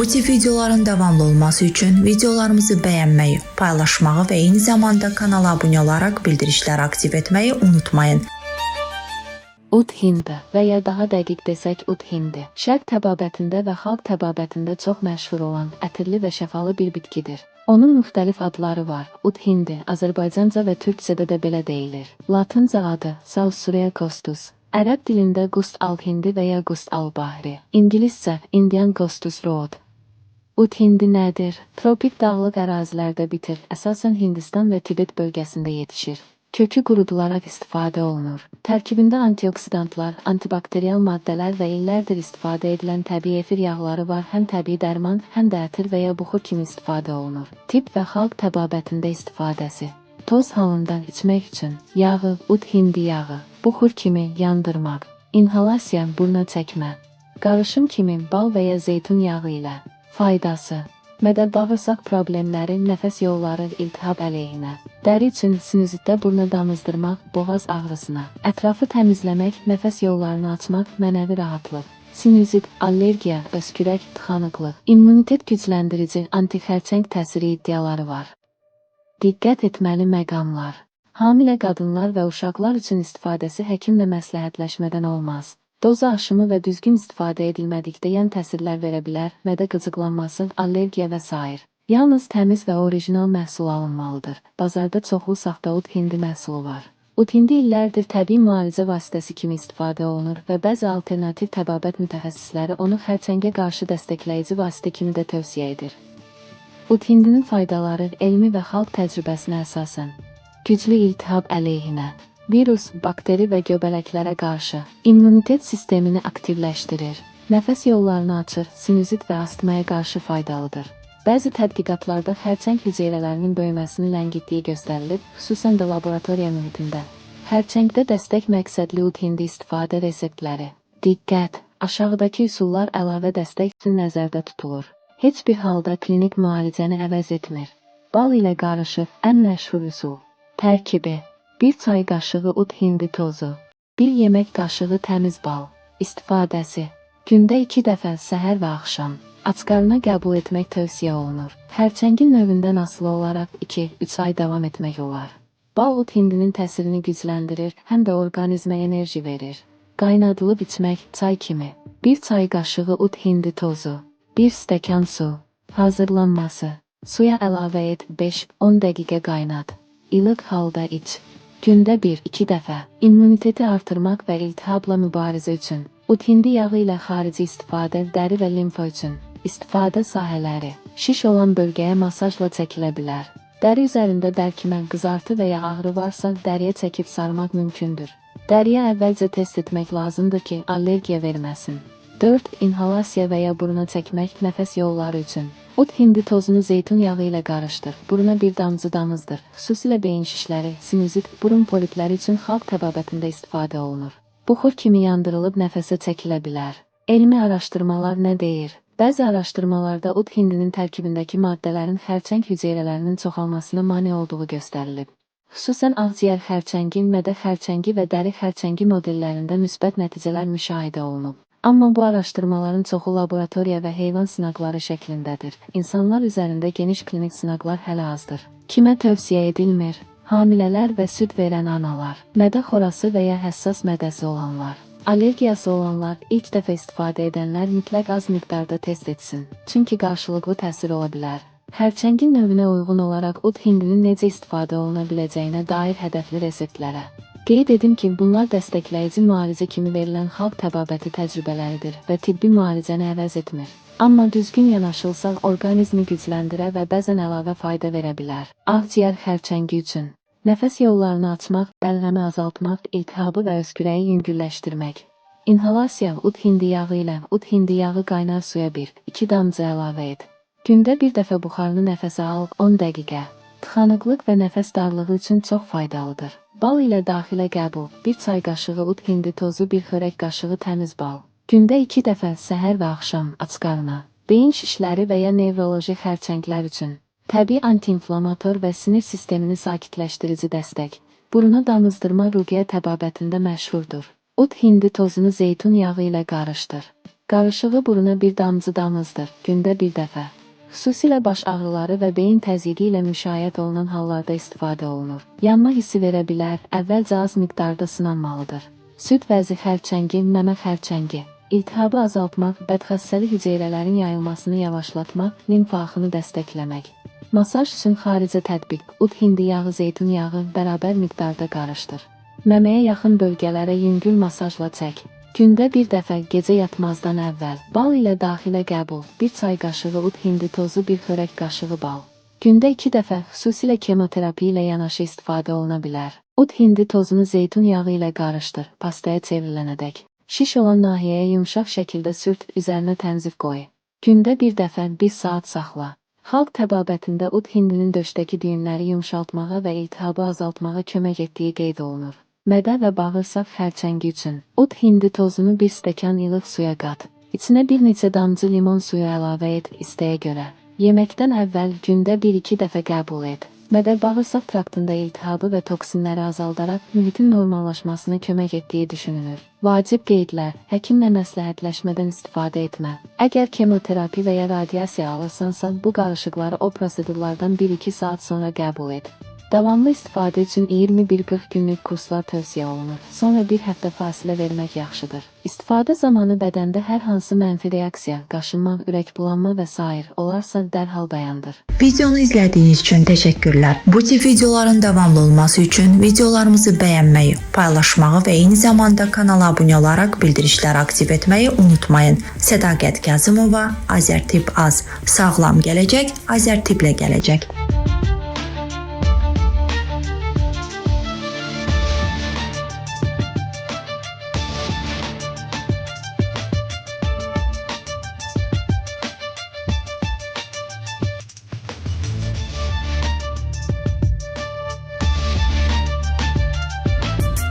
Bu tip videoların davamlı olması üçün videolarımızı bəyənməyi, paylaşmağı və eyni zamanda kanala abunə olaraq bildirişləri aktiv etməyi unutmayın. Ud hindi və ya daha dəqiq desək ud hindi. Şərq təbabətində və xalq təbabətində çox məşhur olan ətirli və şəfalı bir bitkidir. Onun müxtəlif adları var. Ud hindi, Azərbaycanca və türkcədə də belə deyilir. Latınca adı Sausuria costus. Ərəb dilində qust al-hindi və ya qust al-bahri. İngiliscə Indian costus road. Ud hindi nədir? Tropik dağlıq ərazilərdə bitir. Əsasən Hindistan və Tibet bölgəsində yetişir. Kökü qurudularaq istifadə olunur. Tərkibində antioksidantlar, antibakteriyal maddələr və illərdir istifadə edilən təbii efir yağları var. Həm təbii dərman, həm də ətir və ya buxur kimi istifadə olunur. Tib və xalq təbabətində istifadəsi. Toz halında içmək üçün yağı, ud hindi yağı, buxur kimi yandırmaq, inhalasiya, burna çəkmə, qarışım kimi bal və ya zeytun yağı ilə. Faydası: mədə-bağırsaq problemləri, nəfəs yolları, iltihab əleyhinə, dəri üçün sinüzitdə burnu damızdırmaq, boğaz ağrısına, ətrafı təmizləmək, nəfəs yollarını açmaq, mənəvi rahatlıq, sinüzit, allergiya, öskürək, tıxanıqlıq, immunitet gücləndirici, antixərçəng təsiri iddiaları var. Diqqət etməli məqamlar: hamilə qadınlar və uşaqlar üçün istifadəsi həkimlə məsləhətləşmədən olmaz. Doza aşımı və düzgün istifadə edilmədikdə yan təsirlər verə bilər, mədə qıcıqlanması, allergiya və s. Yalnız təmiz və orijinal məhsul alınmalıdır. Bazarda çoxlu saxta ud hindi məhsulu var. Ud hindi illərdir təbii müalicə vasitəsi kimi istifadə olunur və bəzi alternativ təbabət mütəxəssisləri onu xərçəngə qarşı dəstəkləyici vasitə kimi də tövsiyə edir. Ud hindinin faydaları elmi və xalq təcrübəsinə əsasən: güclü iltihab əleyhinə, virus, bakteri və göbələklərə qarşı, immunitet sistemini aktivləşdirir, nəfəs yollarını açır, sinüzit və astmaya qarşı faydalıdır. Bəzi tədqiqatlarda xərçəng hüceyrələrinin böyüməsini ləngitdiyi göstərilib, xüsusən də laboratoriya mühitində. Xərçəngdə dəstək məqsədli ud hindi istifadə reseptləri. Diqqət! Aşağıdakı üsullar əlavə dəstək üçün nəzərdə tutulur. Heç bir halda klinik müalicəni əvəz etmir. Bal ilə qarışıq ən məşhur üsul. Tərkibi: 1 çay qaşığı ud hindi tozu, 1 yemək qaşığı təmiz bal. İstifadəsi: gündə 2 dəfə səhər və axşam. Ac-qarına qəbul etmək tövsiyə olunur. Xərçəngin növündən asılı olaraq 2-3 ay davam etmək olar. Bal ud hindinin təsirini gücləndirir, həm də orqanizmə enerji verir. Qaynadılıb içmək çay kimi. 1 çay qaşığı ud hindi tozu, 1 stəkan su. Hazırlanması: suya əlavə et, 5-10 dəqiqə qaynat. İlıq halda iç. Gündə 1-2 dəfə. İmmuniteti artırmaq və iltihabla mübarizə üçün. Ud hindi yağı ilə xarici istifadə, dəri və limfa üçün. İstifadə sahələri: şiş olan bölgəyə masajla çəkilə bilər. Dəri üzərində bərkimə, qızartı və ya ağrı varsa dəriyə çəkib sarmaq mümkündür. Dəriyə əvvəlcə test etmək lazımdır ki, allergiya verməsin. 4. İnhalasiya və ya buruna çəkmək, nəfəs yolları üçün. Ud hindi tozunu zeytun yağı ilə qarışdır. Buruna bir damcı damızdır. Xüsusilə beyin şişləri, sinüzit, burun polipləri üçün xalq təbabətində istifadə olunur. Buxur kimi yandırılıb nəfəsə çəkilə bilər. Elmi araşdırmalar nə deyir? Bəzi araşdırmalarda ud hindinin tərkibindəki maddələrin xərçəng hüceyrələrinin çoxalmasına mane olduğu göstərilib. Xüsusən ağciyər xərçəngi, mədə xərçəngi və dəri xərçəngi modellərində müsbət nəticələr müşahidə olunub. Amma bu araşdırmaların çoxu laboratoriya və heyvan sınaqları şəklindədir. İnsanlar üzərində geniş klinik sınaqlar hələ azdır. Kimə tövsiyə edilmir? Hamilələr və süd verən analar, mədə xorası və ya həssas mədəsi olanlar, allergiyası olanlar, ilk dəfə istifadə edənlər mütləq az miqdarda test etsin. Çünki qarşılıqlı təsir ola bilər. Xərçəngin növünə uyğun olaraq ud hindinin necə istifadə oluna biləcəyinə dair hədəfli reseptlərə. Qeyd edim ki, bunlar dəstəkləyici müalicə kimi verilən xalq təbabəti təcrübələridir və tibbi müalicəni əvəz etmir. Amma düzgün yanaşılsa, orqanizmi gücləndirə və bəzən əlavə fayda verə bilər. Ağciyər xərçəngi üçün: nəfəs yollarını açmaq, bəlğəmi azaltmaq, iltihabı və öskürəyi yüngülləşdirmək. İnhalasiya: ud hindi yağı ilə ud hindi yağı qaynar suya 1-2 damcı əlavə et. Gündə bir dəfə buxarlı nəfəsə al, 10 dəqiqə. Tıxanıqlıq və nəfəs darlığı üçün çox faydalıdır. Bal ilə daxilə qəbul: 1 çay qaşığı ud hindi tozu, 1 xörək qaşığı təmiz bal. Gündə 2 dəfə səhər və axşam ac-qarına. Beyin şişləri və ya nevroloji xərçənglər üçün. Təbii antiinflamator və sinir sistemini sakitləşdirici dəstək. Buruna damızdırma ruqiyyə təbabətində məşhurdur. Ud hindi tozunu zeytun yağı ilə qarışdır. Qarışığı buruna bir damcı damızdır, gündə bir dəfə. Xüsusilə baş ağrıları və beyin təzyiqi ilə müşayiət olunan hallarda istifadə olunur. Yanma hissi verə bilər, əvvəlcə az miqdarda sınanmalıdır. Süd vəzi xərçəngi, məmə xərçəngi. İltihabı azaltmaq, bədxəssəli hüceyrələrin yayılmasını yavaşlatmaq, limfa axını dəstəkləmək. Masaj üçün xaricə tətbiq, ud hindi yağı, zeytun yağı bərabər miqdarda qarışdır. Məməyə yaxın bölgələrə yüngül masajla çək. Gündə bir dəfə gecə yatmazdan əvvəl. Bal ilə daxilə qəbul. 1 çay qaşığı ud hindi tozu, 1 xörək qaşığı bal. Gündə 2 dəfə, xüsusilə kemoterapi ilə yanaşı istifadə oluna bilər. Ud hindi tozunu zeytun yağı ilə qarışdır, pastaya çevrilənədək. Şiş olan nahiyəyə yumşaq şəkildə sürt, üzərinə tənzif qoy. Gündə bir dəfə 1 saat saxla. Xalq təbabətində ud hindinin döşdəki düyünləri yumşaltmağa və iltihabı azaltmağa kömək etdiyi qeyd olunur. Mədə və bağırsaq xərçəngi üçün ud hindi tozunu 1 stəkan ilıq suya qat. İçinə bir neçə damcı limon suyu əlavə et, istəyə görə. Yeməkdən əvvəl gündə 1-2 dəfə qəbul et. Mədə bağırsaq traktında iltihabı və toksinləri azaldaraq mühitin normallaşmasına kömək etdiyi düşünülür. Vacib qeydlər: həkimlə məsləhətləşmədən istifadə etmə. Əgər kemoterapi və ya radiasiya alırsansa, bu qarışıqları o prosedurlardan 1-2 saat sonra qəbul et. Davamlı istifadə üçün 21-40 günlük kurslar tövsiyə olunur. Sonra bir həftə fasilə vermək yaxşıdır. İstifadə zamanı bədəndə hər hansı mənfi reaksiya, qaşınmaq, ürək bulanma və s. olarsa dərhal dayandır. Videonu izlədiyiniz üçün təşəkkürlər. Bu tip videoların davamlı olması üçün videolarımızı bəyənməyi, paylaşmağı və eyni zamanda kanala abunə olaraq bildirişləri aktiv etməyi unutmayın. Sədaqət Kazımova, Azərtip Az. Sağlam gələcək, Azərtiplə gələcək.